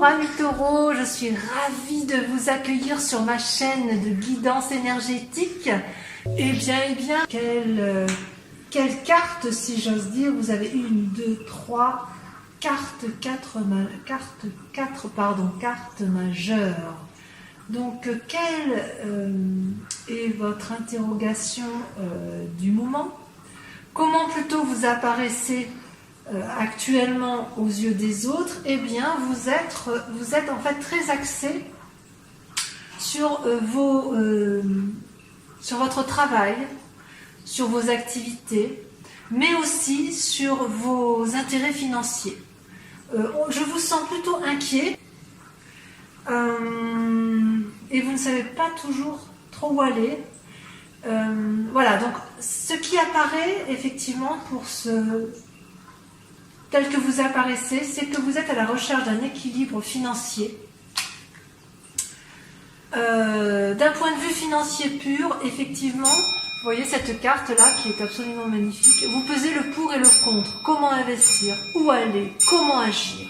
amis taureaux, je suis ravie de vous accueillir sur ma chaîne de guidance énergétique. Eh bien, quelle carte, si j'ose dire, vous avez une, deux, trois, cartes majeures. Donc, quelle est votre interrogation du moment? Comment plutôt vous apparaissez actuellement aux yeux des autres? Eh bien, vous êtes en fait très axé sur sur votre travail, sur vos activités, mais aussi sur vos intérêts financiers. Je vous sens plutôt inquiet et vous ne savez pas toujours trop où aller. Voilà, donc ce qui apparaît effectivement tel que vous apparaissez, c'est que vous êtes à la recherche d'un équilibre financier. D'un point de vue financier pur, effectivement, vous voyez cette carte-là qui est absolument magnifique. Vous pesez le pour et le contre. Comment investir? Où aller? Comment agir?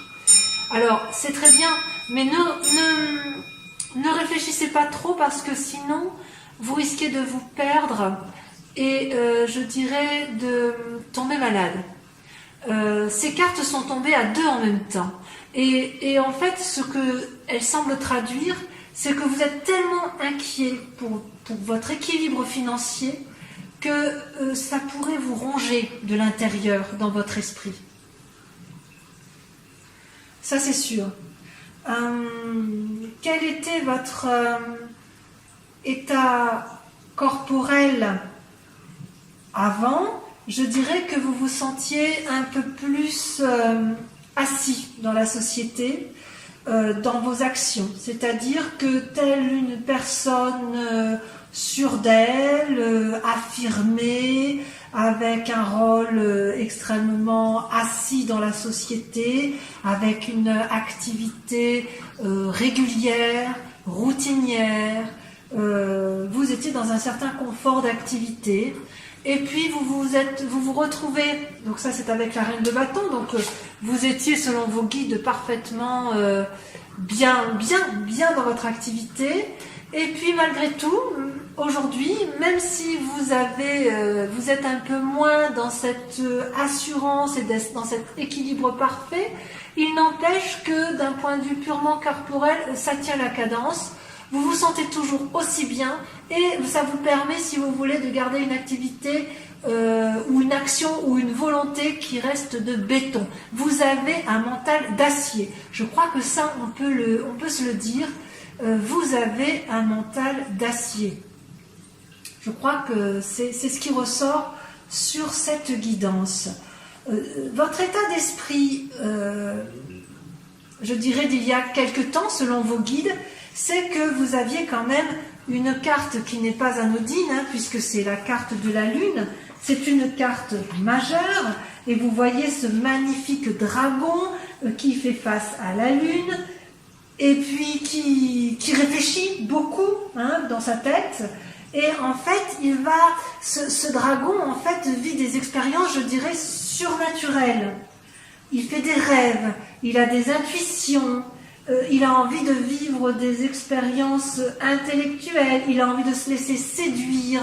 Alors, c'est très bien, mais ne réfléchissez pas trop parce que sinon, vous risquez de vous perdre et je dirais de tomber malade. Ces cartes sont tombées à deux en même temps. Et en fait, ce qu'elles semblent traduire, c'est que vous êtes tellement inquiet pour votre équilibre financier que ça pourrait vous ronger de l'intérieur dans votre esprit. Ça, c'est sûr. Quel était votre état corporel avant? Je dirais que vous vous sentiez un peu plus assis dans la société, dans vos actions. C'est-à-dire que telle une personne sûre d'elle, affirmée, avec un rôle extrêmement assis dans la société, avec une activité régulière, routinière, vous étiez dans un certain confort d'activité. Et puis vous vous retrouvez, donc ça c'est avec la reine de bâton, donc vous étiez selon vos guides parfaitement bien dans votre activité. Et puis malgré tout, aujourd'hui, même si vous êtes un peu moins dans cette assurance et dans cet équilibre parfait, il n'empêche que d'un point de vue purement corporel, ça tient la cadence. Vous vous sentez toujours aussi bien et ça vous permet, si vous voulez, de garder une activité ou une action ou une volonté qui reste de béton. Vous avez un mental d'acier. Je crois que ça, on peut se le dire. Vous avez un mental d'acier. Je crois que c'est ce qui ressort sur cette guidance. Votre état d'esprit, je dirais d'il y a quelque temps, selon vos guides, c'est que vous aviez quand même une carte qui n'est pas anodine, puisque c'est la carte de la Lune. C'est une carte majeure, et vous voyez ce magnifique dragon qui fait face à la Lune, et puis qui réfléchit beaucoup dans sa tête. Et en fait, ce dragon en fait vit des expériences, je dirais, surnaturelles. Il fait des rêves, il a des intuitions. Il a envie de vivre des expériences intellectuelles, il a envie de se laisser séduire.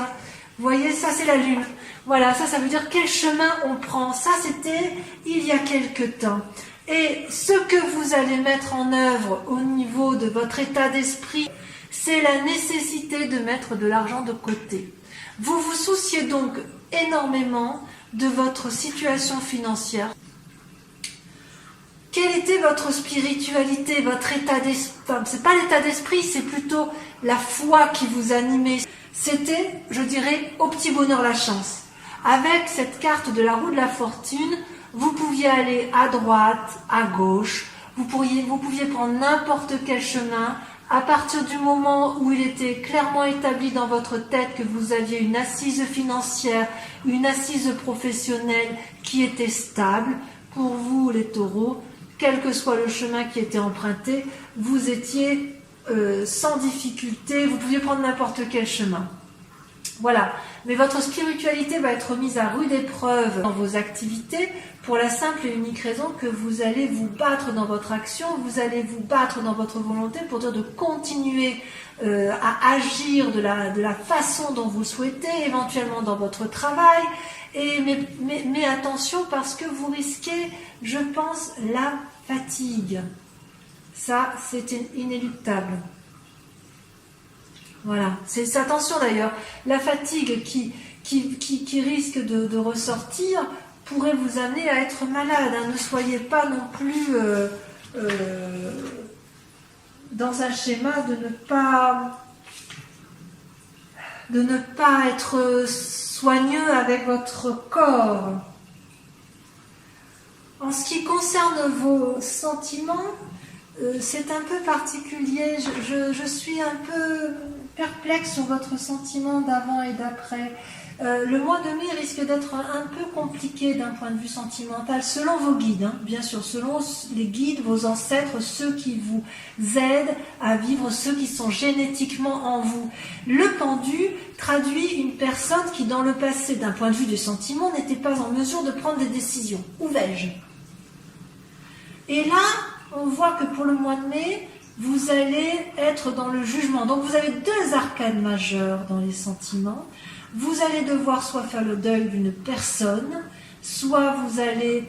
Vous voyez, ça c'est la Lune. Voilà, ça veut dire quel chemin on prend. Ça c'était il y a quelque temps. Et ce que vous allez mettre en œuvre au niveau de votre état d'esprit, c'est la nécessité de mettre de l'argent de côté. Vous vous souciez donc énormément de votre situation financière. Quelle était votre spiritualité, votre état d'esprit? C'est pas l'état d'esprit, c'est plutôt la foi qui vous animait. C'était, je dirais, au petit bonheur la chance. Avec cette carte de la roue de la fortune, vous pouviez aller à droite, à gauche, vous pouviez prendre n'importe quel chemin. À partir du moment où il était clairement établi dans votre tête que vous aviez une assise financière, une assise professionnelle qui était stable, pour vous les taureaux, quel que soit le chemin qui était emprunté, vous étiez sans difficulté, vous pouviez prendre n'importe quel chemin. Voilà. Mais votre spiritualité va être mise à rude épreuve dans vos activités pour la simple et unique raison que vous allez vous battre dans votre action, vous allez vous battre dans votre volonté pour dire de continuer à agir de la façon dont vous le souhaitez, éventuellement dans votre travail. Mais attention, parce que vous risquez, je pense, la fatigue. Ça, c'est inéluctable. Voilà, c'est attention d'ailleurs, la fatigue qui risque de ressortir pourrait vous amener à être malade. Hein. Ne soyez pas non plus dans un schéma de ne pas être soigneux avec votre corps. En ce qui concerne vos sentiments, c'est un peu particulier. Je suis un peu perplexe sur votre sentiment d'avant et d'après. Le mois de mai risque d'être un peu compliqué d'un point de vue sentimental, selon vos guides, hein, bien sûr, selon les guides, vos ancêtres, ceux qui vous aident à vivre, ceux qui sont génétiquement en vous. Le pendu traduit une personne qui, dans le passé, d'un point de vue des sentiments, n'était pas en mesure de prendre des décisions. Où vais-je ? Et là, on voit que pour le mois de mai, vous allez être dans le jugement. Donc vous avez deux arcanes majeures dans les sentiments. Vous allez devoir soit faire le deuil d'une personne, soit vous allez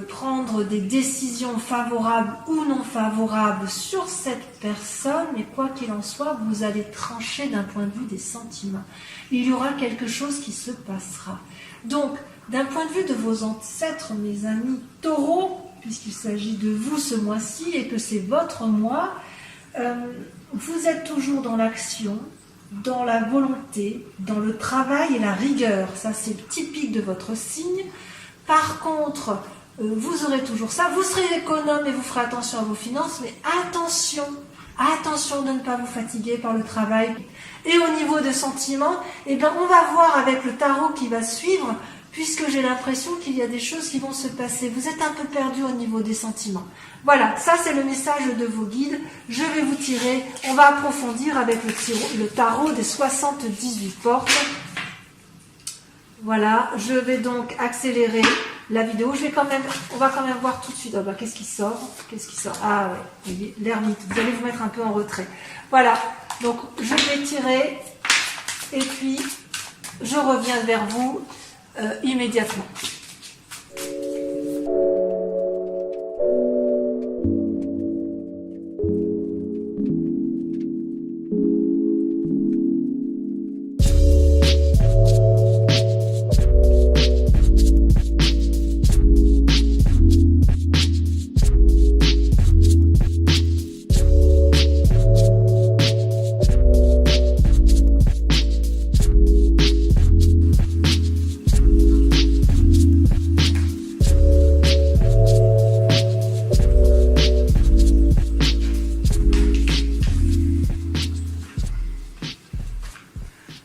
prendre des décisions favorables ou non favorables sur cette personne, mais quoi qu'il en soit, vous allez trancher d'un point de vue des sentiments. Il y aura quelque chose qui se passera. Donc, d'un point de vue de vos ancêtres, mes amis taureaux, puisqu'il s'agit de vous ce mois-ci et que c'est votre mois, vous êtes toujours dans l'action, dans la volonté, dans le travail et la rigueur. Ça, c'est typique de votre signe. Par contre, vous aurez toujours ça. Vous serez économe et vous ferez attention à vos finances, mais attention de ne pas vous fatiguer par le travail. Et au niveau des sentiments, eh bien, on va voir avec le tarot qui va suivre, puisque j'ai l'impression qu'il y a des choses qui vont se passer. Vous êtes un peu perdu au niveau des sentiments. Voilà, ça c'est le message de vos guides. Je vais vous tirer, on va approfondir avec le tarot des 78 portes. Voilà, je vais donc accélérer la vidéo. On va quand même voir tout de suite. Oh bah, qu'est-ce qui sort? Ah ouais, vous voyez, l'ermite. Vous allez vous mettre un peu en retrait. Voilà, donc je vais tirer et puis je reviens vers vous immédiatement.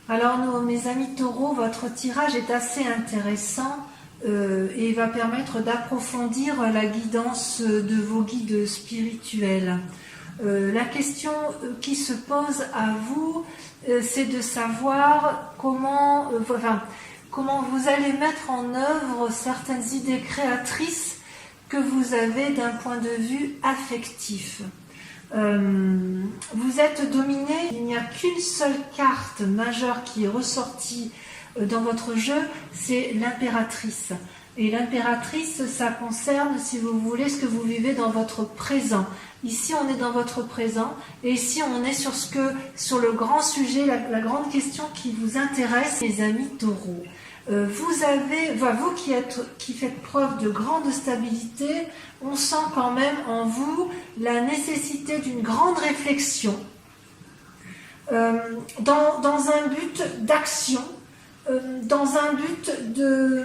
Alors, mes amis taureaux, votre tirage est assez intéressant et va permettre d'approfondir la guidance de vos guides spirituels. La question qui se pose à vous, c'est de savoir comment vous allez mettre en œuvre certaines idées créatrices que vous avez d'un point de vue affectif. Vous êtes dominé, il n'y a qu'une seule carte majeure qui est ressortie dans votre jeu, c'est l'impératrice. Et l'impératrice, ça concerne, si vous voulez, ce que vous vivez dans votre présent. Ici, on est dans votre présent, et ici, on est sur le grand sujet, la grande question qui vous intéresse, les amis taureaux. Vous qui faites preuve de grande stabilité, on sent quand même en vous la nécessité d'une grande réflexion dans un but d'action, dans un but de...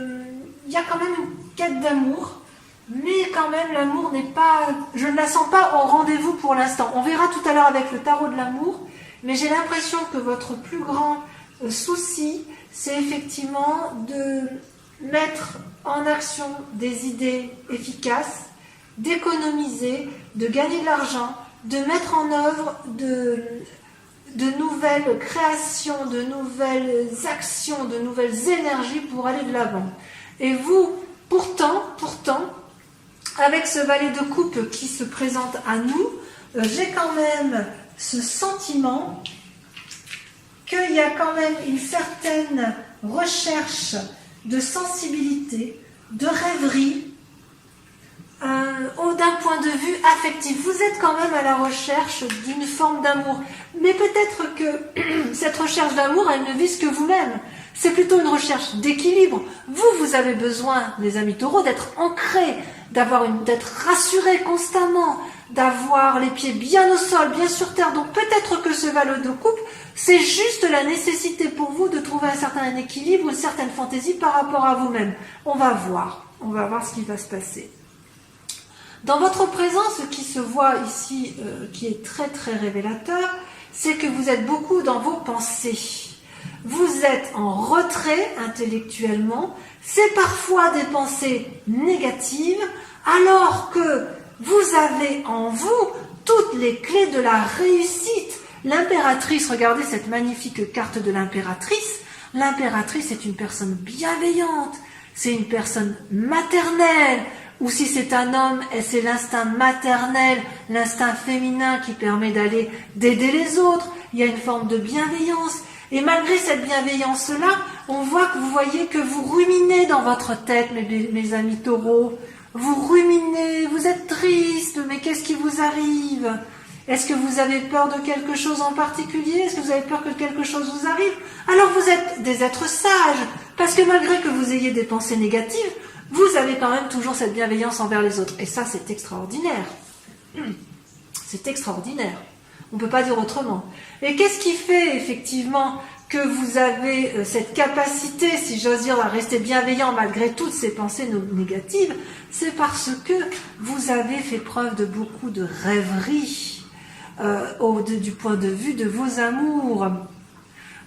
Il y a quand même une quête d'amour, mais quand même l'amour n'est pas... Je ne la sens pas au rendez-vous pour l'instant. On verra tout à l'heure avec le tarot de l'amour, mais j'ai l'impression que votre plus grand souci, c'est effectivement de mettre en action des idées efficaces, d'économiser, de gagner de l'argent, de mettre en œuvre de nouvelles créations, de nouvelles actions, de nouvelles énergies pour aller de l'avant. Et vous, pourtant, avec ce valet de coupe qui se présente à nous, j'ai quand même ce sentiment qu'il y a quand même une certaine recherche de sensibilité, de rêverie, d'un point de vue affectif. Vous êtes quand même à la recherche d'une forme d'amour. Mais peut-être que cette recherche d'amour, elle ne vise que vous-même. C'est plutôt une recherche d'équilibre. Vous avez besoin, les amis taureaux, d'être ancrés, d'être rassurés constamment, d'avoir les pieds bien au sol, bien sur terre. Donc peut-être que ce valet de coupe, c'est juste la nécessité pour vous de trouver un certain équilibre, une certaine fantaisie par rapport à vous-même. On va voir ce qui va se passer. Dans votre présent, ce qui se voit ici, qui est très très révélateur, c'est que vous êtes beaucoup dans vos pensées. Vous êtes en retrait intellectuellement, c'est parfois des pensées négatives, alors que vous avez en vous toutes les clés de la réussite. L'impératrice, regardez cette magnifique carte de l'impératrice. L'impératrice est une personne bienveillante, c'est une personne maternelle, ou si c'est un homme, c'est l'instinct maternel, l'instinct féminin qui permet d'aider les autres. Il y a une forme de bienveillance. Et malgré cette bienveillance-là, on voit que vous voyez que vous ruminez dans votre tête, mes amis taureaux. Vous ruminez, vous êtes triste, mais qu'est-ce qui vous arrive? Est-ce que vous avez peur de quelque chose en particulier? Est-ce que vous avez peur que quelque chose vous arrive? Alors vous êtes des êtres sages, parce que malgré que vous ayez des pensées négatives, vous avez quand même toujours cette bienveillance envers les autres. Et ça, c'est extraordinaire. C'est extraordinaire. On ne peut pas dire autrement. Et qu'est-ce qui fait effectivement que vous avez cette capacité, si j'ose dire, à rester bienveillant malgré toutes ces pensées négatives? C'est parce que vous avez fait preuve de beaucoup de rêverie du point de vue de vos amours.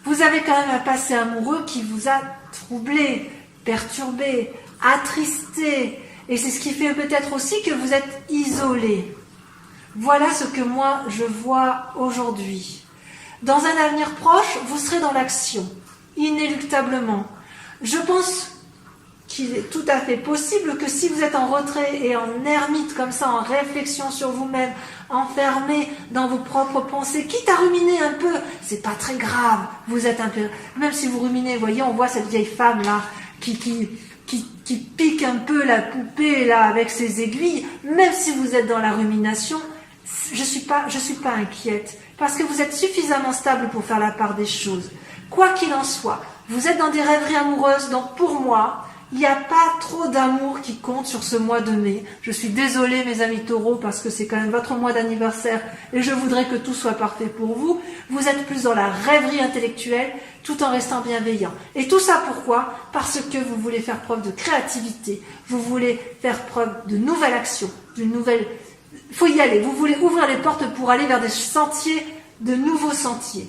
Vous avez quand même un passé amoureux qui vous a troublé, perturbé, attristé. Et c'est ce qui fait peut-être aussi que vous êtes isolé. Voilà ce que moi je vois aujourd'hui. Dans un avenir proche, vous serez dans l'action, inéluctablement. Je pense qu'il est tout à fait possible que si vous êtes en retrait et en ermite comme ça, en réflexion sur vous-même, enfermé dans vos propres pensées, quitte à ruminer un peu, c'est pas très grave. Vous êtes un peu, même si vous ruminez, vous voyez, on voit cette vieille femme là qui pique un peu la poupée là avec ses aiguilles. Même si vous êtes dans la rumination, je suis pas inquiète, parce que vous êtes suffisamment stable pour faire la part des choses. Quoi qu'il en soit, vous êtes dans des rêveries amoureuses, donc pour moi, il n'y a pas trop d'amour qui compte sur ce mois de mai. Je suis désolée, mes amis taureaux, parce que c'est quand même votre mois d'anniversaire et je voudrais que tout soit parfait pour vous. Vous êtes plus dans la rêverie intellectuelle tout en restant bienveillant. Et tout ça pourquoi? Parce que vous voulez faire preuve de créativité, vous voulez faire preuve de nouvelle action, d'une nouvelle... Il faut y aller, vous voulez ouvrir les portes pour aller vers des sentiers, de nouveaux sentiers.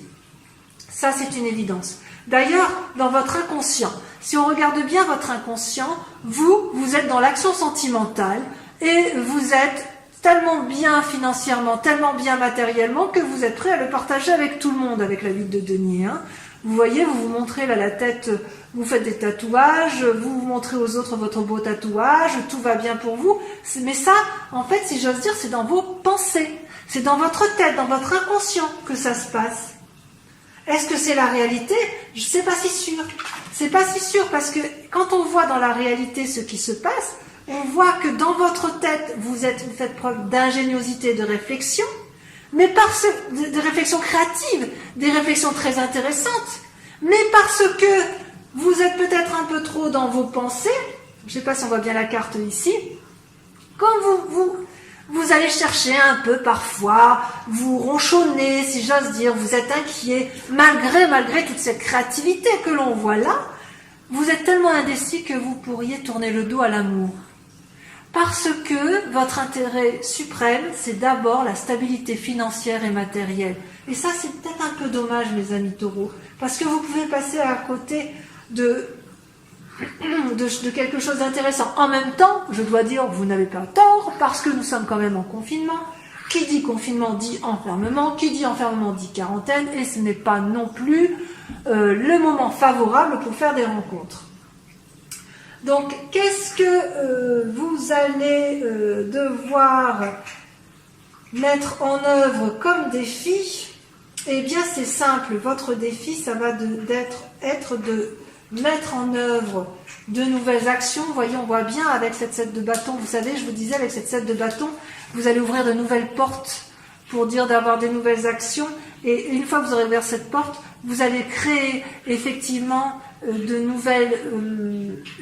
Ça, c'est une évidence. D'ailleurs, dans votre inconscient, si on regarde bien votre inconscient, vous êtes dans l'action sentimentale et vous êtes tellement bien financièrement, tellement bien matériellement que vous êtes prêt à le partager avec tout le monde, avec la 8 de denier. Hein. Vous voyez, vous vous montrez là la tête, vous faites des tatouages, vous montrez aux autres votre beau tatouage, tout va bien pour vous. Mais ça, en fait, si j'ose dire, c'est dans vos pensées. C'est dans votre tête, dans votre inconscient que ça se passe. Est-ce que c'est la réalité? C'est pas si sûr. C'est pas si sûr parce que quand on voit dans la réalité ce qui se passe, on voit que dans votre tête, vous faites preuve d'ingéniosité, de réflexion, mais de réflexion créative, des réflexions très intéressantes, mais parce que vous êtes peut-être un peu trop dans vos pensées, je ne sais pas si on voit bien la carte ici, quand vous allez chercher un peu parfois, vous ronchonnez, si j'ose dire, vous êtes inquiet, malgré toute cette créativité que l'on voit là, vous êtes tellement indécis que vous pourriez tourner le dos à l'amour. Parce que votre intérêt suprême, c'est d'abord la stabilité financière et matérielle. Et ça, c'est peut-être un peu dommage, mes amis taureaux, parce que vous pouvez passer à côté de quelque chose d'intéressant. En même temps, je dois dire, vous n'avez pas tort, parce que nous sommes quand même en confinement. Qui dit confinement dit enfermement, qui dit enfermement dit quarantaine, et ce n'est pas non plus le moment favorable pour faire des rencontres. Donc, qu'est-ce que vous allez devoir mettre en œuvre comme défi? Eh bien, c'est simple. Votre défi, ça va être de mettre en œuvre de nouvelles actions. Vous voyez, on voit bien avec cette 7 de bâton. Vous savez, je vous disais, avec cette 7 de bâton, vous allez ouvrir de nouvelles portes pour dire d'avoir des nouvelles actions. Et une fois que vous aurez ouvert cette porte, vous allez créer effectivement de nouvelles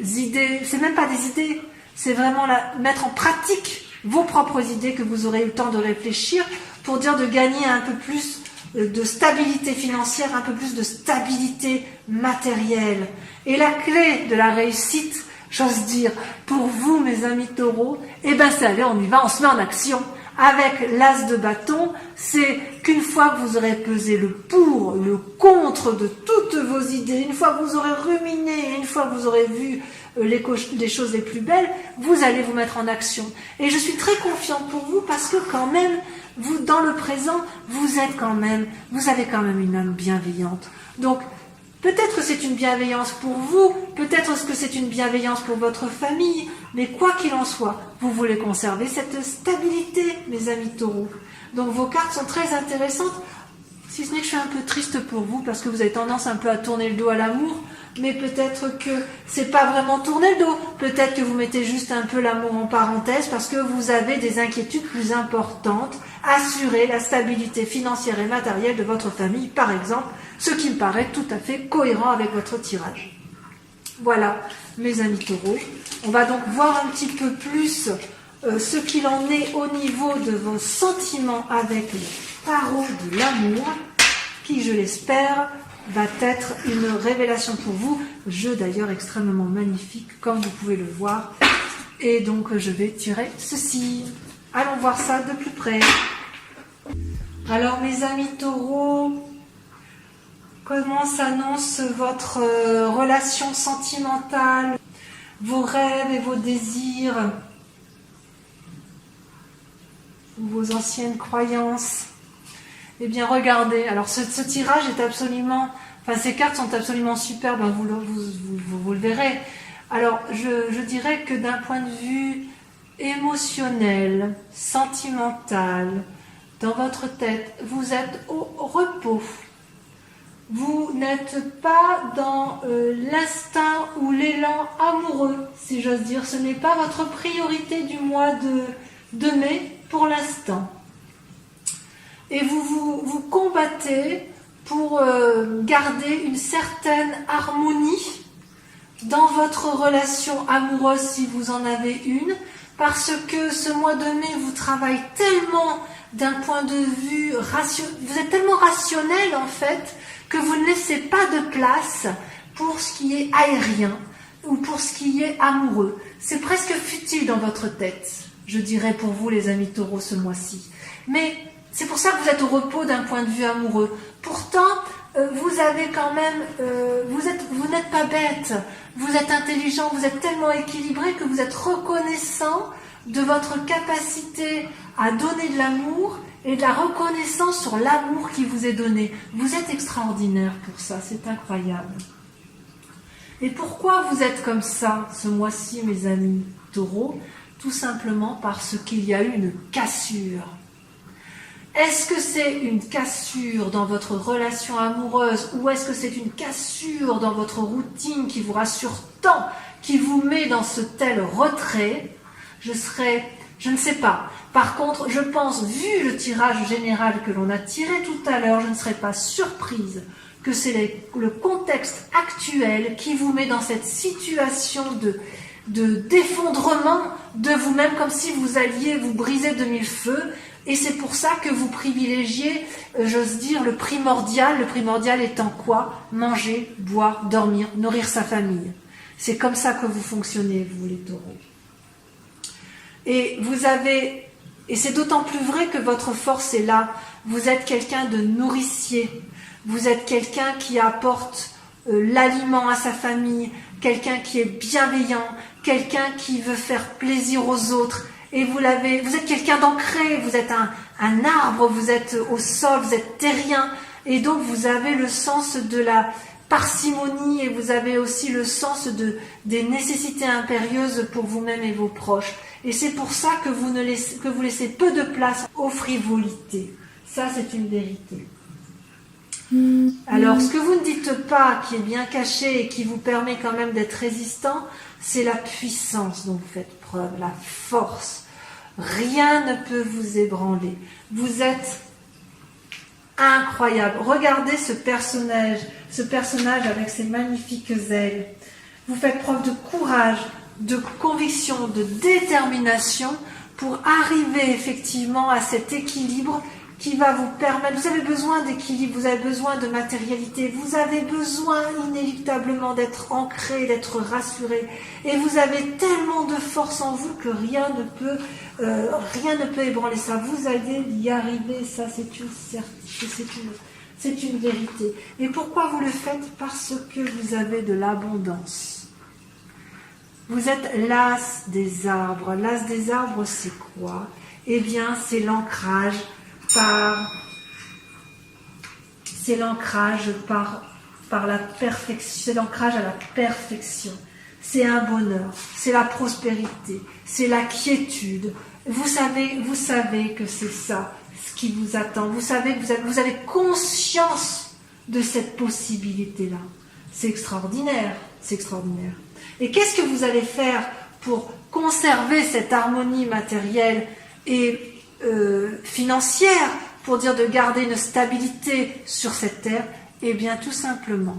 idées. C'est même pas des idées, c'est vraiment mettre en pratique vos propres idées que vous aurez eu le temps de réfléchir pour dire de gagner un peu plus de stabilité financière, un peu plus de stabilité matérielle. Et la clé de la réussite, j'ose dire, pour vous, mes amis taureaux, eh ben c'est allez, on y va, on se met en action. Avec l'as de bâton, c'est qu'une fois que vous aurez pesé le pour, le contre de toutes vos idées, une fois que vous aurez ruminé, une fois que vous aurez vu les choses les plus belles, vous allez vous mettre en action. Et je suis très confiante pour vous parce que quand même, vous, dans le présent, vous avez quand même une âme bienveillante. Donc, peut-être que c'est une bienveillance pour vous, peut-être que c'est une bienveillance pour votre famille, mais quoi qu'il en soit, vous voulez conserver cette stabilité, mes amis taureaux. Donc vos cartes sont très intéressantes, si ce n'est que je suis un peu triste pour vous, parce que vous avez tendance un peu à tourner le dos à l'amour, mais peut-être que c'est pas vraiment tourner le dos, peut-être que vous mettez juste un peu l'amour en parenthèse, parce que vous avez des inquiétudes plus importantes, assurer la stabilité financière et matérielle de votre famille, par exemple, ce qui me paraît tout à fait cohérent avec votre tirage. Voilà, mes amis taureaux. On va donc voir un petit peu plus ce qu'il en est au niveau de vos sentiments avec le tarot de l'amour, qui, je l'espère, va être une révélation pour vous. Jeu d'ailleurs extrêmement magnifique, comme vous pouvez le voir. Et donc, je vais tirer ceci. Allons voir ça de plus près. Alors, mes amis taureaux, comment s'annonce votre relation sentimentale, vos rêves et vos désirs, vos anciennes croyances? Eh bien, regardez. Alors, ce tirage est absolument... Enfin, ces cartes sont absolument superbes, hein, vous le verrez. Alors, je dirais que d'un point de vue émotionnel, sentimental, dans votre tête, vous êtes au repos. Vous n'êtes pas dans l'instinct ou l'élan amoureux, si j'ose dire. Ce n'est pas votre priorité du mois de mai pour l'instant. Et vous combattez pour garder une certaine harmonie dans votre relation amoureuse, si vous en avez une, parce que ce mois de mai vous travaille tellement d'un point de vue vous êtes tellement rationnel en fait, que vous ne laissez pas de place pour ce qui est aérien ou pour ce qui est amoureux. C'est presque futile dans votre tête, je dirais pour vous les amis taureaux ce mois-ci. Mais c'est pour ça que vous êtes au repos d'un point de vue amoureux. Pourtant, vous avez quand même, vous n'êtes pas bête, vous êtes intelligent, vous êtes tellement équilibré que vous êtes reconnaissant de votre capacité à donner de l'amour et de la reconnaissance sur l'amour qui vous est donné. Vous êtes extraordinaire pour ça, c'est incroyable. Et pourquoi vous êtes comme ça ce mois-ci, mes amis taureaux? Tout simplement parce qu'il y a eu une cassure. Est-ce que c'est une cassure dans votre relation amoureuse ou est-ce que c'est une cassure dans votre routine qui vous rassure tant, qui vous met dans ce tel retrait? Je ne sais pas. Par contre, je pense, vu le tirage général que l'on a tiré tout à l'heure, je ne serais pas surprise que c'est le contexte actuel qui vous met dans cette situation d'effondrement de vous-même, comme si vous alliez vous briser de mille feux. Et c'est pour ça que vous privilégiez, j'ose dire, le primordial. Le primordial étant quoi? Manger, boire, dormir, nourrir sa famille. C'est comme ça que vous fonctionnez, vous les taureaux. Et c'est d'autant plus vrai que votre force est là. Vous êtes quelqu'un de nourricier. Vous êtes quelqu'un qui apporte l'aliment à sa famille, quelqu'un qui est bienveillant, quelqu'un qui veut faire plaisir aux autres. et vous êtes quelqu'un d'ancré, vous êtes un arbre, vous êtes au sol, vous êtes terrien, et donc vous avez le sens de la parcimonie et vous avez aussi le sens des nécessités impérieuses pour vous-même et vos proches. Et c'est pour ça que vous laissez peu de place aux frivolités. Ça, c'est une vérité. Alors, ce que vous ne dites pas, qui est bien caché et qui vous permet quand même d'être résistant, c'est la puissance dont vous faites preuve, la force. Rien ne peut vous ébranler. Vous êtes incroyable. Regardez ce personnage avec ses magnifiques ailes. Vous faites preuve de courage, de conviction, de détermination pour arriver effectivement à cet équilibre qui va vous permettre. Vous avez besoin d'équilibre, vous avez besoin de matérialité, vous avez besoin inéluctablement d'être ancré, d'être rassuré, et vous avez tellement de force en vous que rien ne peut ébranler ça. Vous allez y arriver, ça c'est une certitude, c'est une vérité. Et pourquoi vous le faites? Parce que vous avez de l'abondance. Vous êtes l'as des arbres. L'as des arbres, c'est quoi? Eh bien, c'est l'ancrage par la perfection, c'est l'ancrage à la perfection. C'est un bonheur, c'est la prospérité, c'est la quiétude. Vous savez que c'est ça ce qui vous attend. Vous savez que vous avez conscience de cette possibilité-là. C'est extraordinaire, c'est extraordinaire. Et qu'est-ce que vous allez faire pour conserver cette harmonie matérielle et financière, pour dire de garder une stabilité sur cette terre? Eh bien, tout simplement,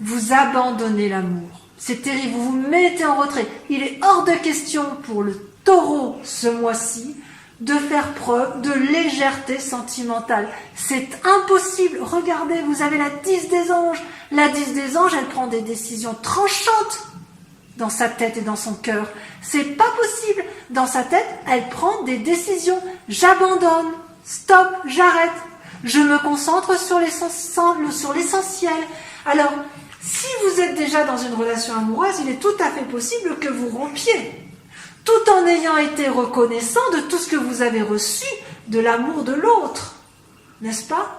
vous abandonnez l'amour. C'est terrible, vous vous mettez en retrait. Il est hors de question pour le Taureau ce mois-ci de faire preuve de légèreté sentimentale. C'est impossible. Regardez, vous avez la 10 des anges. La 10 des anges, elle prend des décisions tranchantes dans sa tête et dans son cœur. C'est pas possible. Dans sa tête, elle prend des décisions. J'abandonne. Stop, j'arrête. Je me concentre sur l'essentiel. Alors, si vous êtes déjà dans une relation amoureuse, il est tout à fait possible que vous rompiez, tout en ayant été reconnaissant de tout ce que vous avez reçu de l'amour de l'autre. N'est-ce pas?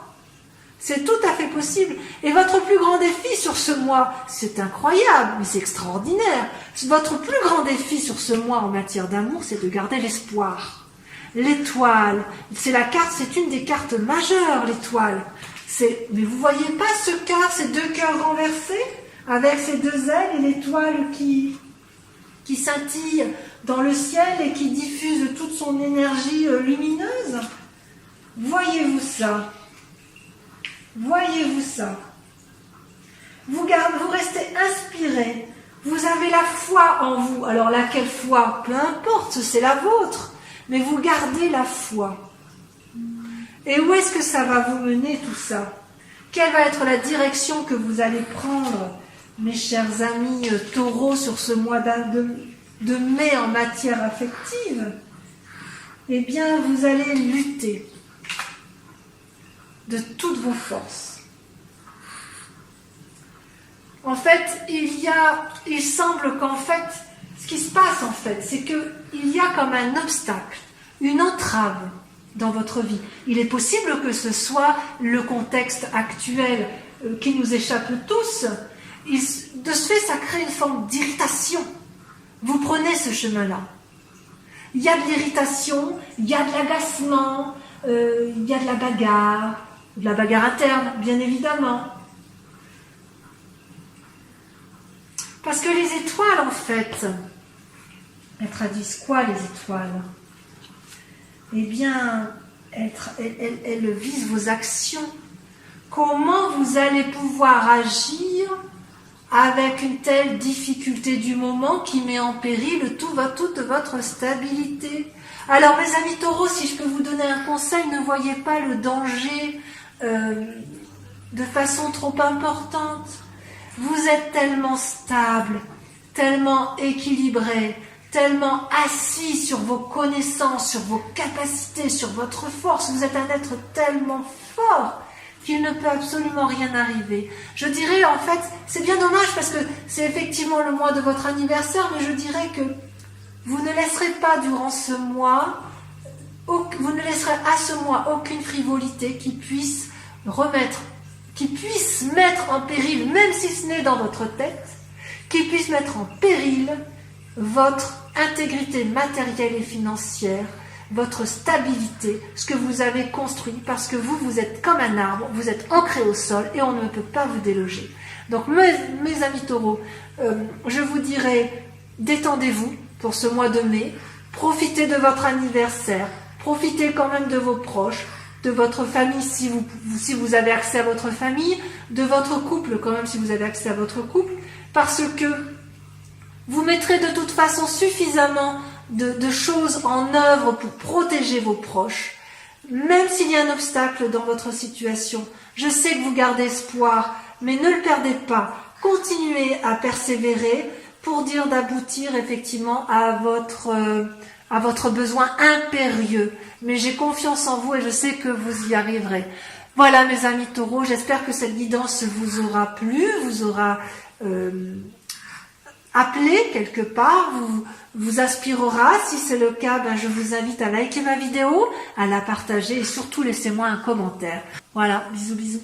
C'est tout à fait possible. Et votre plus grand défi sur ce mois, c'est incroyable, mais c'est extraordinaire. Votre plus grand défi sur ce mois en matière d'amour, c'est de garder l'espoir. L'étoile, c'est une des cartes majeures, l'étoile. Mais vous voyez pas ce cœur, ces deux cœurs renversés, avec ces deux ailes et l'étoile qui scintille dans le ciel et qui diffuse toute son énergie lumineuse? Voyez-vous ça? Voyez-vous ça? Vous restez inspiré. Vous avez la foi en vous. Alors laquelle foi? Peu importe, c'est la vôtre. Mais vous gardez la foi. Et où est-ce que ça va vous mener tout ça? Quelle va être la direction que vous allez prendre, mes chers amis taureaux, sur ce mois de mai en matière affective? Eh bien, vous allez lutter de toutes vos forces. En fait, il semble qu'en fait, ce qui se passe en fait, c'est qu'il y a comme un obstacle, une entrave dans votre vie. Il est possible que ce soit le contexte actuel qui nous échappe tous. De ce fait, ça crée une forme d'irritation. Vous prenez ce chemin-là. Il y a de l'irritation, il y a de l'agacement, il y a de la bagarre interne, bien évidemment. Parce que les étoiles, en fait, elles traduisent quoi, les étoiles? Eh bien, elles visent vos actions. Comment vous allez pouvoir agir avec une telle difficulté du moment qui met en péril toute votre stabilité? Alors, mes amis taureaux, si je peux vous donner un conseil, ne voyez pas le danger de façon trop importante. Vous êtes tellement stable, tellement équilibré, tellement assis sur vos connaissances, sur vos capacités, sur votre force. Vous êtes un être tellement fort qu'il ne peut absolument rien arriver. Je dirais, en fait, c'est bien dommage parce que c'est effectivement le mois de votre anniversaire, mais je dirais que vous ne laisserez pas durant ce mois, vous ne laisserez à ce mois aucune frivolité qui puisse mettre en péril, même si ce n'est dans votre tête, qui puisse mettre en péril votre intégrité matérielle et financière, votre stabilité, ce que vous avez construit, parce que vous êtes comme un arbre, vous êtes ancré au sol et on ne peut pas vous déloger. Donc mes amis taureaux, je vous dirais, détendez-vous pour ce mois de mai, profitez de votre anniversaire, profitez quand même de vos proches, de votre famille si vous avez accès à votre famille, de votre couple quand même si vous avez accès à votre couple, parce que vous mettrez de toute façon suffisamment de choses en œuvre pour protéger vos proches, même s'il y a un obstacle dans votre situation. Je sais que vous gardez espoir, mais ne le perdez pas. Continuez à persévérer pour dire d'aboutir effectivement à votre besoin impérieux. Mais j'ai confiance en vous et je sais que vous y arriverez. Voilà mes amis taureaux, j'espère que cette guidance vous aura plu, vous aura appelé quelque part, vous inspirera. Si c'est le cas, je vous invite à liker ma vidéo, à la partager et surtout laissez-moi un commentaire. Voilà, bisous bisous.